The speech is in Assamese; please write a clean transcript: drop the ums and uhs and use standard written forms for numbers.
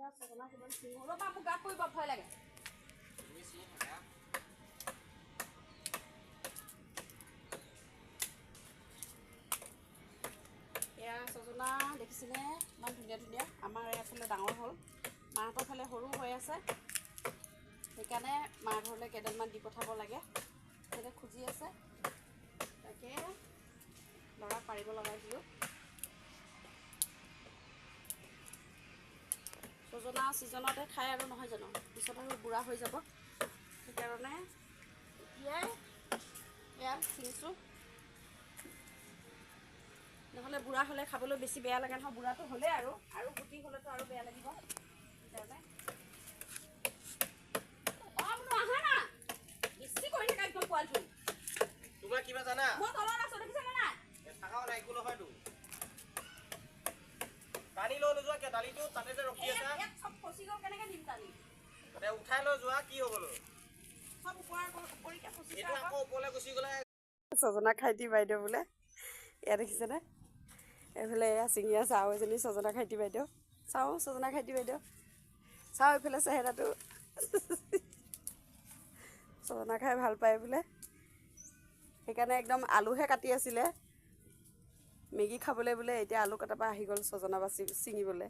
ছজনা কিমান চিঙো ৰ'বা মোক গাত পৰিব ভয় লাগে এয়া ছজনা দেখিছেনে ইমান ধুনীয়া ধুনীয়া আমাৰ এইফালে ডাঙৰ হ'ল মাহঁতৰ ফালে সৰু হৈ আছে সেইকাৰণে মা ঘৰলৈ কেইডালমান দি পঠাব লাগে সেইকাৰণে খুজি আছে তাকে ল'ৰাক পাৰিব লগাইছিলোঁ ছজনা ছিজনতে খাই আৰু নহয় জানো পিছত আৰু বুঢ়া হৈ যাব সেইকাৰণে এতিয়াই এয়া ছিঙিছোঁ নহ'লে বুঢ়া হ'লে খাবলৈ বেছি বেয়া লাগে নহয় বুঢ়াটো হ'লে আৰু গুটি হ'লেতো আৰু বেয়া লাগিব সেইকাৰণে অঁ বোলো আহা না বেছি কৰি থাকা একদম পোৱালিটো তোমাৰ কিবা জানা মই তলত আছোঁ দেখিছেনে নাই থাকাও নাই একো নহয় তো টানি লৈ নোযোৱা কিয় দালিটো তাতে যে ৰখি আছা চব ফচি গ'ল কেনেকৈ দিম টানি তাতে উঠাই লৈ যোৱা কি হ'বলৈ চব ওপৰকৈ ফচি এইটো আকৌ ওপৰলৈ গুচি গ'লে ছজনা খাইটি বাইদেউ বোলে এয়া দেখিছেনে এইফালে এয়া ছিঙি আছে আৰু এজনী ছজনা খাইটি বাইদেউ চাওঁ ছজনা খাইটি বাইদেউ চাওঁ এইফালে চেহেৰাটো ছজনা খাই ভাল পায় বোলে সেইকাৰণে একদম আলুহে কাটি আছিলে মেগী খাবলৈ বোলে এতিয়া আলু কটাৰ পৰা আহি গ'ল ছজনা বাচি ছিঙিবলৈ